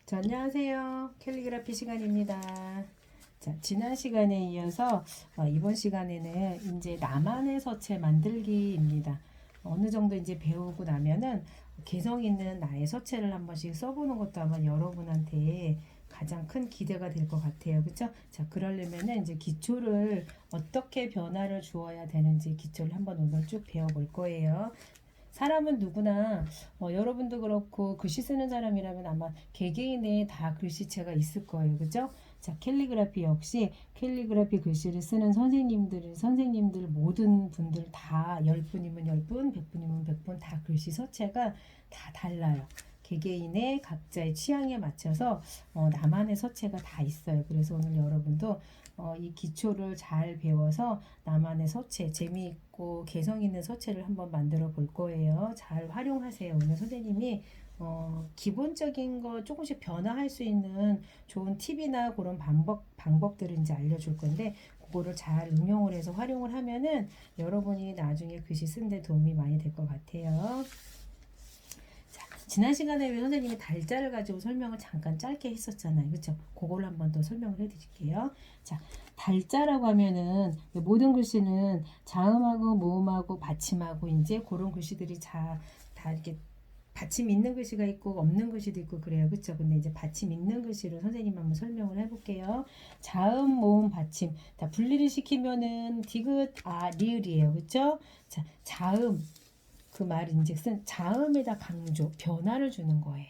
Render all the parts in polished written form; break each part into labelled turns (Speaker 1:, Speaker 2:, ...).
Speaker 1: 자, 안녕하세요. 캘리그라피 시간입니다. 자, 지난 시간에 이어서 이번 시간에는 이제 나만의 서체 만들기입니다. 어느 정도 이제 배우고 나면은 개성 있는 나의 서체를 한 번씩 써보는 것도 아마 여러분한테 가장 큰 기대가 될 것 같아요. 그쵸? 자, 그러려면은 이제 기초를 어떻게 변화를 주어야 되는지 기초를 한번 오늘 쭉 배워볼 거예요. 사람은 누구나 여러분도 그렇고 글씨 쓰는 사람이라면 아마 개개인의 다 글씨체가 있을 거예요. 그죠? 자, 캘리그라피 역시 캘리그라피 글씨를 쓰는 선생님들 모든 분들 다 10분이면 10분, 100분이면 100분 다 글씨 서체가 다 달라요. 개개인의 각자의 취향에 맞춰서 나만의 서체가 다 있어요. 그래서 오늘 여러분도 이 기초를 잘 배워서 나만의 서체, 재미있고 개성 있는 서체를 한번 만들어 볼 거예요. 잘 활용하세요. 오늘 선생님이 기본적인 거 조금씩 변화할 수 있는 좋은 팁이나 그런 방법들을 이제 알려줄 건데 그거를 잘 응용을 해서 활용을 하면은 여러분이 나중에 글씨 쓴데 도움이 많이 될 것 같아요. 지난 시간에 선생님이 달자를 가지고 설명을 잠깐 짧게 했었잖아요. 그렇죠? 그걸 한번 더 설명을 해드릴게요. 자, 달자라고 하면은 모든 글씨는 자음하고 모음하고 받침하고 이제 그런 글씨들이 다 이렇게 받침 있는 글씨가 있고 없는 글씨도 있고 그래요. 그렇죠? 근데 이제 받침 있는 글씨를 선생님 한번 설명을 해볼게요. 자음, 모음, 받침. 다 분리를 시키면은 디귿, 리을이에요. 그렇죠? 자, 자음. 그 말인즉슨 자음에다 강조, 변화를 주는 거예요.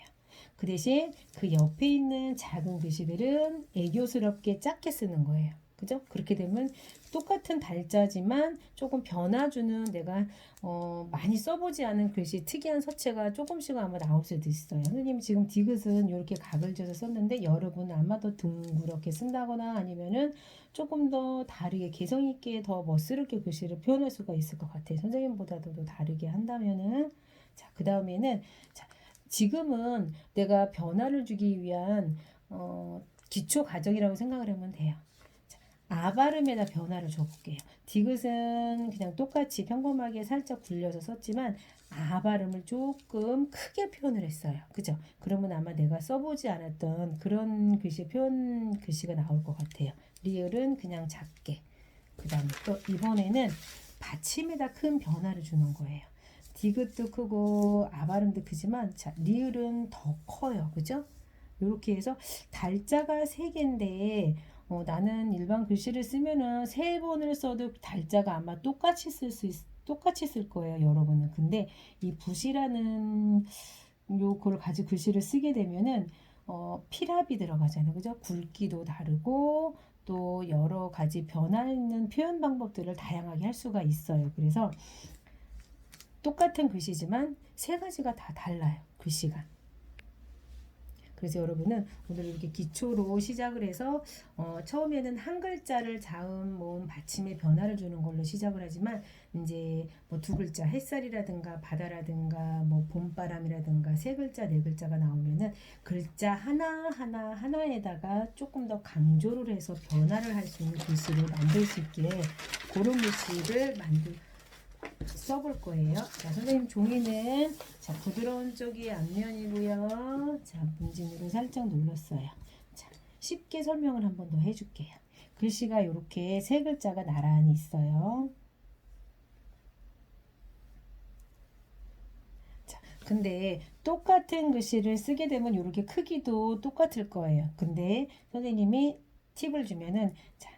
Speaker 1: 그 대신 그 옆에 있는 작은 글씨들은 애교스럽게 작게 쓰는 거예요. 그죠? 그렇게 되면 똑같은 달자지만 조금 변화 주는 내가 많이 써보지 않은 글씨 특이한 서체가 조금씩은 아마 나올 수도 있어요. 선생님 지금 디귿은 이렇게 각을 지어서 썼는데 여러분은 아마 더 둥그렇게 쓴다거나 아니면은 조금 더 다르게 개성 있게 더 멋스럽게 글씨를 표현할 수가 있을 것 같아요. 선생님보다도 더 다르게 한다면은 자, 그 다음에는 자, 지금은 내가 변화를 주기 위한 기초 과정이라고 생각을 하면 돼요. 아 발음에다 변화를 줘볼게요. 디귿은 그냥 똑같이 평범하게 살짝 굴려서 썼지만 아 발음을 조금 크게 표현을 했어요. 그죠? 그러면 아마 내가 써보지 않았던 그런 글씨가 나올 것 같아요. 리을은 그냥 작게. 그 다음에 또 이번에는 받침에다 큰 변화를 주는 거예요. 디귿도 크고 아 발음도 크지만 자, 리을은 더 커요. 그죠? 이렇게 해서 달자가 3개인데 나는 일반 글씨를 쓰면은 3번을 써도 달자가 아마 똑같이 쓸 거예요, 여러분은. 근데 이 붓이라는 요걸 가지고 글씨를 쓰게 되면은 필압이 들어가잖아요. 그죠? 굵기도 다르고 또 여러 가지 변화 있는 표현 방법들을 다양하게 할 수가 있어요. 그래서 똑같은 글씨지만 3가지가 다 달라요. 글씨가. 그래서 여러분은 오늘 이렇게 기초로 시작을 해서 처음에는 한 글자를 자음, 모음, 받침에 변화를 주는 걸로 시작을 하지만 이제 뭐 2글자 햇살이라든가 바다라든가 뭐 봄바람이라든가 3글자, 4글자가 나오면은 글자 하나하나에다가 조금 더 강조를 해서 변화를 할 수 있는 글씨를 만들 수 있게 그런 글씨를 써볼 거예요. 자, 선생님 종이는 자, 부드러운 쪽이 앞면이고요. 자, 문진으로 살짝 눌렀어요. 자, 쉽게 설명을 한 번 더 해줄게요. 글씨가 이렇게 3글자가 나란히 있어요. 자, 근데 똑같은 글씨를 쓰게 되면 이렇게 크기도 똑같을 거예요. 근데 선생님이 팁을 주면은 자,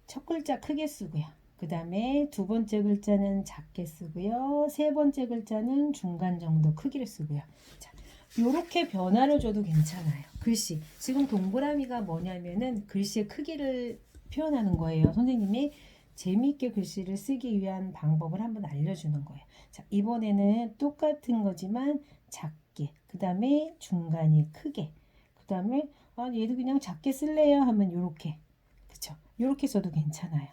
Speaker 1: 첫 글자 크게 쓰고요. 그 다음에 2번째 글자는 작게 쓰고요. 3번째 글자는 중간 정도 크기를 쓰고요. 자, 요렇게 변화를 줘도 괜찮아요. 글씨. 지금 동그라미가 뭐냐면은 글씨의 크기를 표현하는 거예요. 선생님이 재미있게 글씨를 쓰기 위한 방법을 한번 알려주는 거예요. 자, 이번에는 똑같은 거지만 작게. 그 다음에 중간이 크게. 그 다음에 얘도 그냥 작게 쓸래요 하면 요렇게. 그쵸? 요렇게 써도 괜찮아요.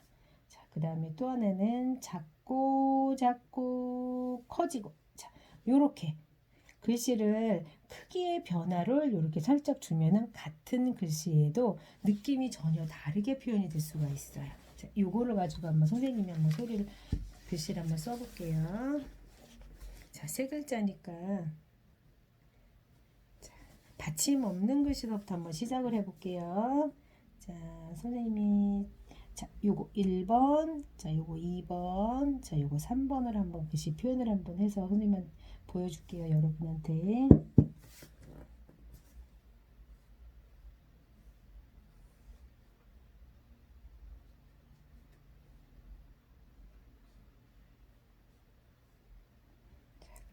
Speaker 1: 그 다음에 또 하나는 작고 커지고 자 요렇게 글씨를 크기의 변화를 이렇게 살짝 주면은 같은 글씨에도 느낌이 전혀 다르게 표현이 될 수가 있어요. 자, 요거를 가지고 한번 선생님이 한번 글씨를 한번 써볼게요. 자, 3글자니까 자, 받침 없는 글씨서부터 한번 시작을 해볼게요. 자, 선생님이 자, 요거 1번, 자, 요거 2번, 자, 요거 3번을 한번 글씨 표현을 한번 해서 선생님한테 보여줄게요. 여러분한테.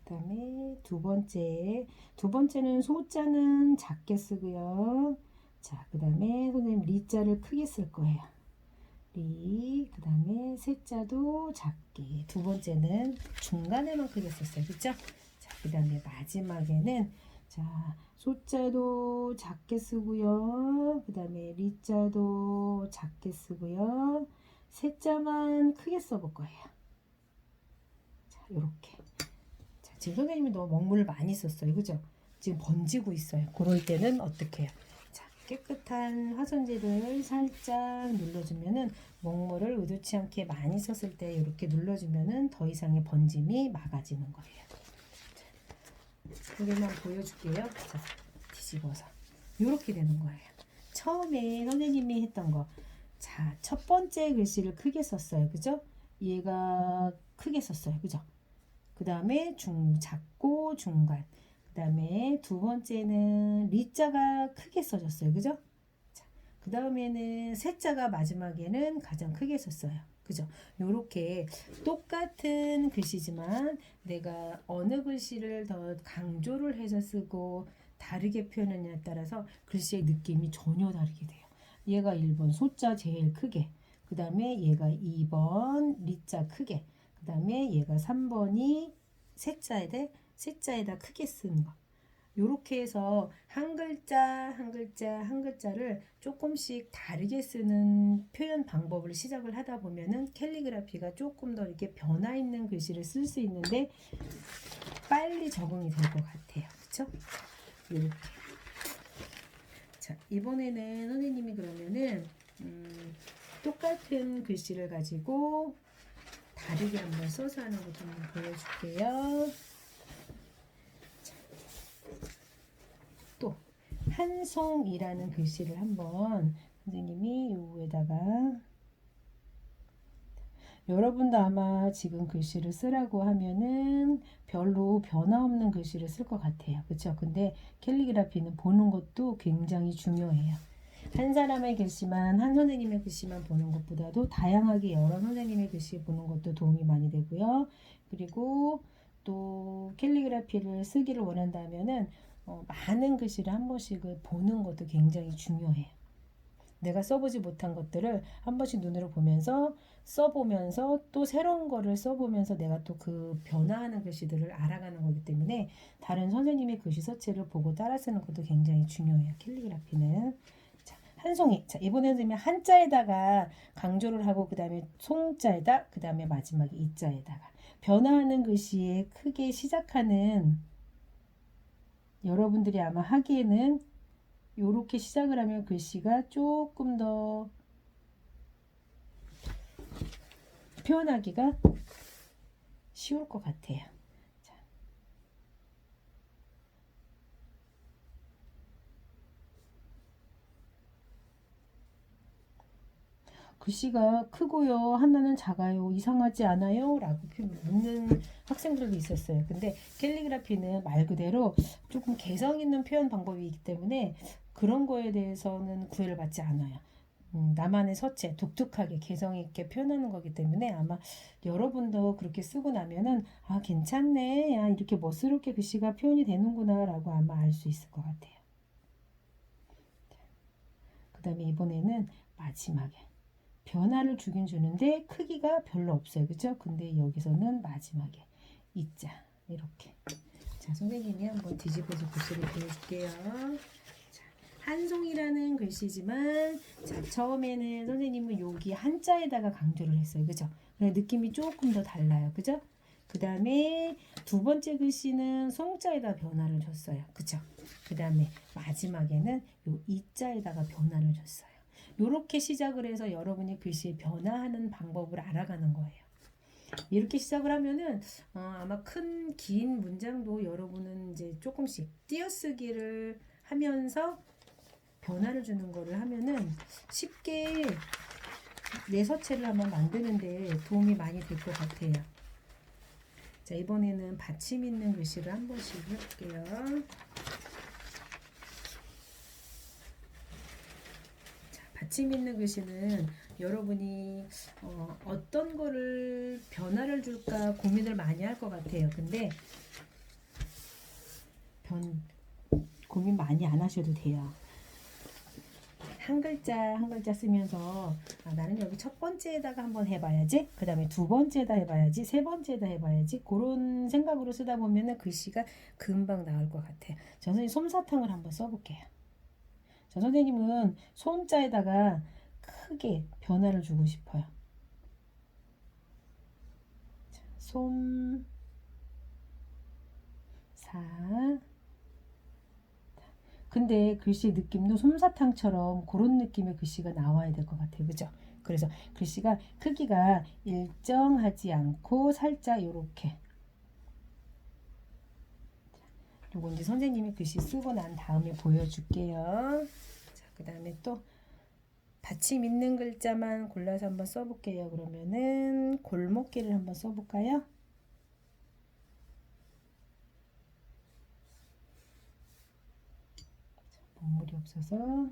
Speaker 1: 그 다음에 두 번째는 소자는 작게 쓰고요. 자, 그 다음에 선생님 리자를 크게 쓸 거예요. 그 다음에 세자도 작게. 두 번째는 중간에만 크게 썼어요. 그쵸? 자, 그 다음에 마지막에는 자, 소자도 작게 쓰고요. 그 다음에 리자도 작게 쓰고요. 세자만 크게 써볼 거예요. 자, 요렇게. 자, 지금 선생님이 너무 먹물을 많이 썼어요. 그죠? 지금 번지고 있어요. 그럴 때는 어떻게 해요? 자, 깨끗한 화선지를 살짝 눌러주면은 먹물을 의도치 않게 많이 썼을 때 이렇게 눌러주면은 더 이상의 번짐이 막아지는 거예요. 여기만 보여줄게요. 자, 뒤집어서 이렇게 되는 거예요. 처음에 선생님이 했던 거, 자, 첫 번째 글씨를 크게 썼어요. 그죠? 얘가 크게 썼어요. 그죠? 그 다음에 작고 중간. 그 다음에 두 번째는 리자가 크게 써졌어요. 그죠? 그 다음에는 세자가 마지막에는 가장 크게 썼어요. 그죠? 요렇게 똑같은 글씨지만 내가 어느 글씨를 더 강조를 해서 쓰고 다르게 표현하냐에 따라서 글씨의 느낌이 전혀 다르게 돼요. 얘가 1번 소자 제일 크게, 그 다음에 얘가 2번 리자 크게, 그 다음에 얘가 3번이 세자에다 크게 쓰는 거. 요렇게 해서 한 글자 한 글자 한 글자를 조금씩 다르게 쓰는 표현 방법을 시작을 하다 보면은 캘리그라피가 조금 더 이렇게 변화 있는 글씨를 쓸 수 있는데 빨리 적응이 될 것 같아요. 그쵸? 이렇게. 자, 이번에는 선생님이 그러면은 똑같은 글씨를 가지고 다르게 한번 써서 하는 거 좀 보여줄게요. 또 한송이라는 글씨를 한번 선생님이 요에다가 여러분도 아마 지금 글씨를 쓰라고 하면은 별로 변화 없는 글씨를 쓸 것 같아요. 그렇죠? 근데 캘리그라피는 보는 것도 굉장히 중요해요. 한 사람의 글씨만, 한 선생님의 글씨만 보는 것보다도 다양하게 여러 선생님의 글씨 보는 것도 도움이 많이 되고요. 그리고 또 캘리그라피를 쓰기를 원한다면은 많은 글씨를 한 번씩을 보는 것도 굉장히 중요해요. 내가 써보지 못한 것들을 한 번씩 눈으로 보면서 써보면서 또 새로운 거를 써보면서 내가 또 그 변화하는 글씨들을 알아가는 거기 때문에 다른 선생님의 글씨 서체를 보고 따라 쓰는 것도 굉장히 중요해요. 캘리그라피는. 자, 한송이. 자, 이번에 선생님이 한자에다가 강조를 하고 그 다음에 송자에다 그 다음에 마지막에 이자에다가 변화하는 글씨에 크게 시작하는 여러분들이 아마 하기에는 요렇게 시작을 하면 글씨가 조금 더 표현하기가 쉬울 것 같아요. 자. 글씨가 크고요. 하나는 작아요. 이상하지 않아요? 라고 묻는 학생들도 있었어요. 근데 캘리그라피는 말 그대로 조금 개성 있는 표현 방법이기 때문에 그런 거에 대해서는 구애를 받지 않아요. 나만의 서체, 독특하게 개성 있게 표현하는 거기 때문에 아마 여러분도 그렇게 쓰고 나면은 아 괜찮네, 아 이렇게 멋스럽게 글씨가 표현이 되는구나 라고 아마 알 수 있을 것 같아요. 그 다음에 이번에는 마지막에 변화를 주긴 주는데 크기가 별로 없어요. 그죠? 근데 여기서는 마지막에 이자 이렇게. 자, 선생님이 한번 뒤집어서 글씨를 보여줄게요. 자, 한송이라는 글씨지만 자, 처음에는 선생님은 여기 한자에다가 강조를 했어요. 그죠? 느낌이 조금 더 달라요. 그죠? 그 다음에 두 번째 글씨는 송자에다 변화를 줬어요. 그죠? 그 다음에 마지막에는 요 이자에다가 변화를 줬어요. 이렇게 시작을 해서 여러분이 글씨의 변화하는 방법을 알아가는 거예요. 이렇게 시작을 하면은 아마 긴 문장도 여러분은 이제 조금씩 띄어쓰기를 하면서 변화를 주는 거를 하면은 쉽게 내서체를 한번 만드는데 도움이 많이 될 것 같아요. 자, 이번에는 받침 있는 글씨를 한 번씩 해볼게요. 자, 받침 있는 글씨는 여러분이 어떤 거를 변화를 줄까 고민을 많이 할 것 같아요. 근데 고민 많이 안 하셔도 돼요. 한 글자 한 글자 쓰면서 나는 여기 첫 번째에다가 한번 해봐야지, 그 다음에 두 번째에다 해봐야지, 세 번째에다 해봐야지, 그런 생각으로 쓰다 보면은 글씨가 금방 나올 것 같아요. 저 선생님 솜사탕을 한번 써볼게요. 저 선생님은 솜자에다가 크게 변화를 주고 싶어요. 솜, 사. 근데 글씨 느낌도 솜사탕처럼 그런 느낌의 글씨가 나와야 될 것 같아요. 그죠? 그래서 글씨가 크기가 일정하지 않고 살짝 요렇게. 요거 이제 선생님이 글씨 쓰고 난 다음에 보여줄게요. 자, 그 다음에 또 받침 있는 글자만 골라서 한번 써볼게요. 그러면은 골목길을 한번 써볼까요? 본물이 없어서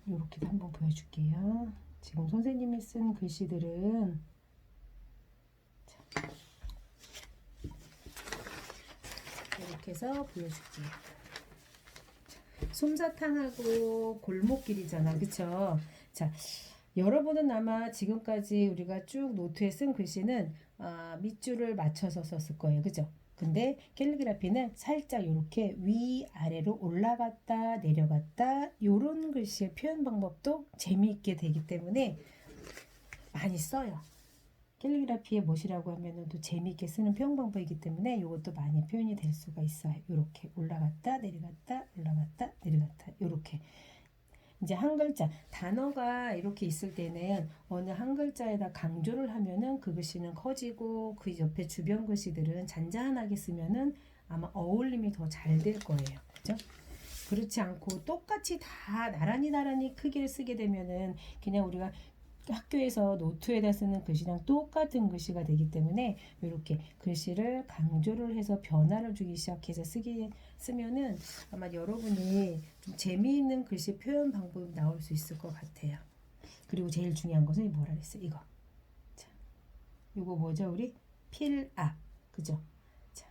Speaker 1: 이렇게도 한번 보여줄게요. 지금 선생님이 쓴 글씨들은 이렇게 해서 보여줄게요. 솜사탕하고 골목길이잖아, 그쵸? 자, 여러분은 아마 지금까지 우리가 쭉 노트에 쓴 글씨는 밑줄을 맞춰서 썼을 거예요, 그죠? 근데 캘리그라피는 살짝 이렇게 위아래로 올라갔다 내려갔다 이런 글씨의 표현 방법도 재미있게 되기 때문에 많이 써요. 캘리그라피의 멋이라고 하면은 또 재미있게 쓰는 표현 방법이기 때문에 이것도 많이 표현이 될 수가 있어요. 이렇게 올라갔다 내려갔다 올라갔다 내려갔다 이렇게. 이제 한 글자 단어가 이렇게 있을 때는 어느 한 글자에다 강조를 하면은 그 글씨는 커지고 그 옆에 주변 글씨들은 잔잔하게 쓰면은 아마 어울림이 더 잘 될 거예요. 그죠? 그렇지 않고 똑같이 다 나란히 크기를 쓰게 되면은 그냥 우리가 학교에서 노트에다 쓰는 글씨랑 똑같은 글씨가 되기 때문에 이렇게 글씨를 강조를 해서 변화를 주기 시작해서 쓰면은 아마 여러분이 좀 재미있는 글씨 표현 방법이 나올 수 있을 것 같아요. 그리고 제일 중요한 것은 뭐라 그랬어요? 이거. 자, 이거 뭐죠? 우리 필압. 그죠? 자,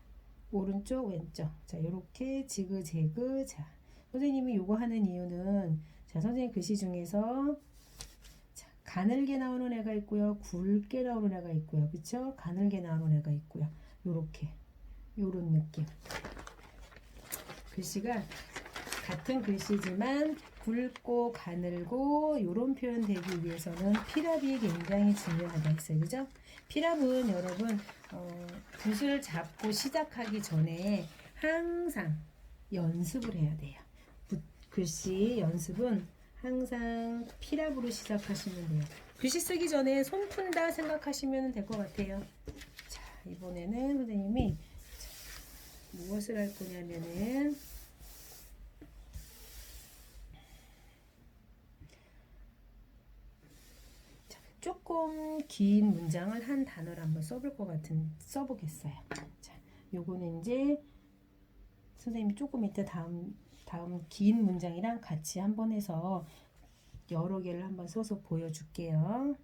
Speaker 1: 오른쪽 왼쪽. 자, 이렇게 지그재그. 자, 선생님이 이거 하는 이유는 자, 선생님 글씨 중에서 가늘게 나오는 애가 있고요. 굵게 나오는 애가 있고요. 그쵸? 가늘게 나오는 애가 있고요. 요렇게. 요런 느낌. 글씨가 같은 글씨지만 굵고 가늘고 요런 표현 되기 위해서는 필압이 굉장히 중요하다 했어요. 그죠? 필압은 여러분 붓을 잡고 시작하기 전에 항상 연습을 해야 돼요. 글씨 연습은 항상 필압으로 시작하시면 돼요. 글씨 쓰기 전에 손 푼다 생각하시면 될 것 같아요. 자, 이번에는 선생님이 무엇을 할 거냐면은 조금 긴 문장을 한 단어를 한번 써보겠어요. 자, 요거는 이제 선생님이 조금 이따 다음 긴 문장이랑 같이 한번 해서 여러 개를 한번 써서 보여줄게요.